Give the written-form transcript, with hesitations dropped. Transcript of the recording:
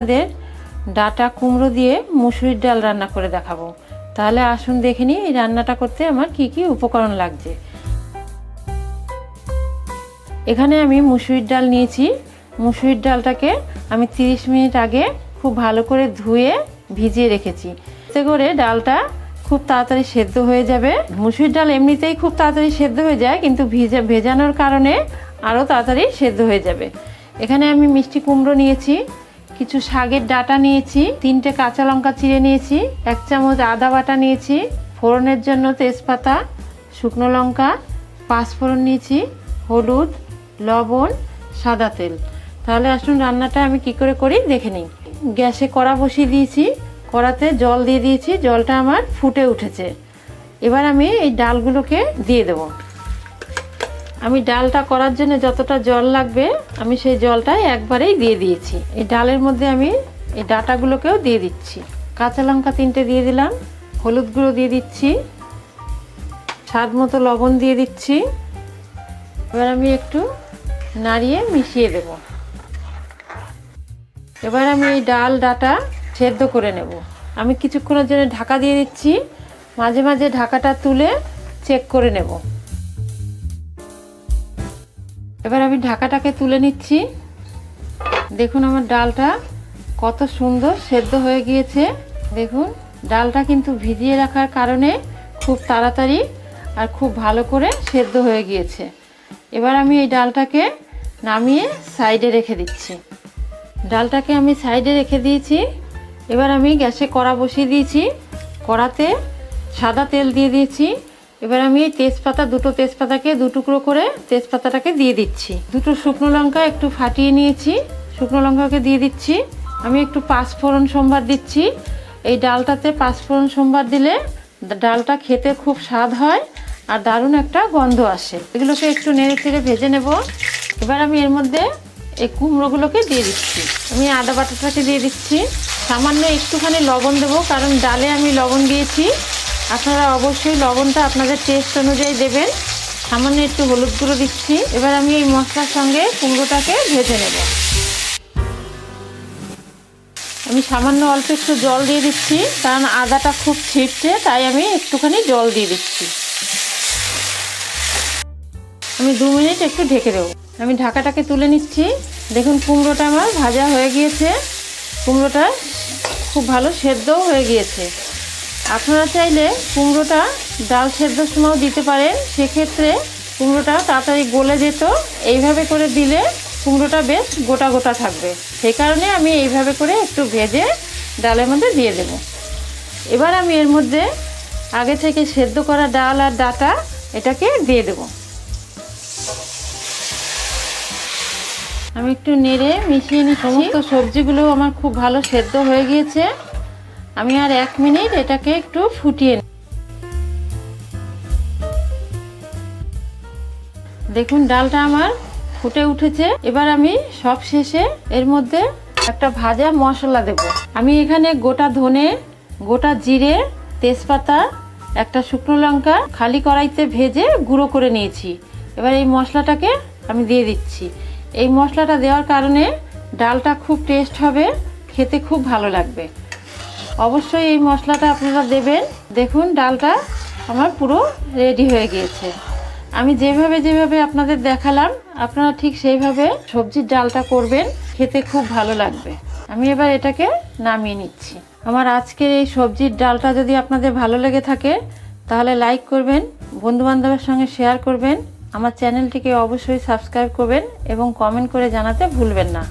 আমাদের ডাটা কুমড়ো দিয়ে মুসুরির ডাল রান্না করে দেখাবো। তাহলে আসুন দেখে নিই এই রান্নাটা করতে আমার কি কি উপকরণ লাগছে। এখানে আমি মুসুরির ডাল নিয়েছি। মুসুরির ডালটাকে আমি 30 মিনিট আগে খুব ভালো করে ধুয়ে ভিজিয়ে রেখেছি, এতে করে ডালটা খুব তাড়াতাড়ি সেদ্ধ হয়ে যাবে। মুসুরির ডাল এমনিতেই খুব তাড়াতাড়ি সেদ্ধ হয়ে যায়, কিন্তু ভেজানোর কারণে আরও তাড়াতাড়ি সেদ্ধ হয়ে যাবে। এখানে আমি মিষ্টি কুমড়ো নিয়েছি, কিছু শাকের ডাঁটা নিয়েছি, 3টে কাঁচা লঙ্কা চিড়ে নিয়েছি, 1 চামচ আদা বাটা নিয়েছি, ফোড়নের জন্য তেজপাতা, শুকনো লঙ্কা, 5 ফোড়ন নিয়েছি, হলুদ, লবণ, সাদা তেল। তাহলে আসুন রান্নাটা আমি কি করে করি দেখে নিই। গ্যাসে কড়া বসিয়ে দিয়েছি, কড়াতে জল দিয়ে দিয়েছি, জলটা আমার ফুটে উঠেছে। এবার আমি এই ডালগুলোকে দিয়ে দেব। আমি ডালটা করার জন্য যতটা জল লাগবে আমি সেই জলটা একবারেই দিয়ে দিয়েছি। এই ডালের মধ্যে আমি এই ডাঁটাগুলোকেও দিয়ে দিচ্ছি। কাঁচা লঙ্কা 3টে দিয়ে দিলাম, হলুদ গুঁড়ো দিয়ে দিচ্ছি, স্বাদ মতো লবণ দিয়ে দিচ্ছি। এবার আমি একটু নাড়িয়ে মিশিয়ে দেব। এবার আমি এই ডাল ডাঁটা সেদ্ধ করে নেব। আমি কিছুক্ষণের জন্য ঢাকা দিয়ে দিচ্ছি, মাঝে মাঝে ঢাকাটা তুলে চেক করে নেব। এবার আমি ঢাকাটাকে তুলে নিচ্ছি। দেখুন আমার ডালটা কত সুন্দর সেদ্ধ হয়ে গিয়েছে। দেখুন ডালটা কিন্তু ভিজিয়ে রাখার কারণে খুব তাড়াতাড়ি আর খুব ভালো করে সেদ্ধ হয়ে গিয়েছে। এবার আমি এই ডালটাকে নামিয়ে সাইডে রেখে দিচ্ছি। ডালটাকে আমি সাইডে রেখে দিয়েছি। এবার আমি গ্যাসে কড়া বসিয়ে দিয়েছি, কড়াতে সাদা তেল দিয়ে দিয়েছি। এবার আমি এই তেজপাতা, 2টো তেজপাতাকে 2 টুকরো করে তেজপাতাটাকে দিয়ে দিচ্ছি। 2টো শুকনো লঙ্কা একটু ফাটিয়ে নিয়েছি, শুকনো লঙ্কাকে দিয়ে দিচ্ছি। আমি একটু 5 ফোড়ন সম্বার দিচ্ছি। এই ডালটাতে 5 ফোড়ন সম্বার দিলে ডালটা খেতে খুব স্বাদ হয় আর দারুণ একটা গন্ধ আসে। এগুলোকে একটু নেড়ে চেড়ে ভেজে নেব। এবার আমি এর মধ্যে এই কুমড়োগুলোকে দিয়ে দিচ্ছি। আমি আদা বাটাটাকে দিয়ে দিচ্ছি, সামান্য একটুখানি লবণ দেবো, কারণ ডালে আমি লবণ দিয়েছি। আপনারা অবশ্যই লবণটা আপনাদের টেস্ট অনুযায়ী দেবেন। সামান্য একটু হলুদ গুঁড়ো দিচ্ছি। এবার আমি এই মশলার সঙ্গে কুমড়োটাকে ভেজে নেব। আমি সামান্য অল্প একটু জল দিয়ে দিচ্ছি, কারণ আদাটা খুব ছিটছে, তাই আমি একটুখানি জল দিয়ে দিচ্ছি। আমি 2 মিনিট একটু ঢেকে দেবো। আমি ঢাকাটাকে তুলে নিচ্ছি। দেখুন কুমড়োটা আমার ভাজা হয়ে গিয়েছে, কুমড়োটা খুব ভালো সেদ্ধও হয়ে গিয়েছে। আপনারা চাইলে কুমড়োটা ডাল সেদ্ধর সময়ও দিতে পারেন, সেক্ষেত্রে কুমড়োটা তাড়াতাড়ি গলে যেত। এইভাবে করে দিলে কুমড়োটা বেশ গোটা গোটা থাকবে, সেই কারণে আমি এইভাবে করে একটু ভেজে ডালের মধ্যে দিয়ে দেব। এবার আমি এর মধ্যে আগে থেকে সেদ্ধ করা ডাল আর ডাঁটা এটাকে দিয়ে দেব। আমি একটু নেড়ে মিশিয়ে নিচ্ছি। সমস্ত সবজিগুলো আমার খুব ভালো সেদ্ধ হয়ে গিয়েছে। আমি আর 1 মিনিট এটাকে একটু ফুটিয়ে নিই। দেখুন ডালটা আমার ফুটে উঠেছে। এবার আমি সব শেষে এর মধ্যে একটা ভাজা মশলা দেব। আমি এখানে গোটা ধনে, গোটা জিরে, তেজপাতা, একটা শুকনো লঙ্কা খালি কড়াইতে ভেজে গুঁড়ো করে নিয়েছি। এবার এই মশলাটাকে আমি দিয়ে দিচ্ছি। এই মশলাটা দেওয়ার কারণে ডালটা খুব টেস্ট হবে, খেতে খুব ভালো লাগবে। অবশ্যই এই মশলাটা আপনারা দেবেন। দেখুন ডালটা আমার পুরো রেডি হয়ে গিয়েছে। আমি যেভাবে আপনাদের দেখালাম আপনারা ঠিক সেইভাবে সবজির ডালটা করবেন, খেতে খুব ভালো লাগবে। আমি এবার এটাকে নামিয়ে নিচ্ছি। আমার আজকের এই সবজির ডালটা যদি আপনাদের ভালো লেগে থাকে তাহলে লাইক করবেন, বন্ধুবান্ধবের সঙ্গে শেয়ার করবেন, আমার চ্যানেলটিকে অবশ্যই সাবস্ক্রাইব করবেন এবং কমেন্ট করে জানাতে ভুলবেন না।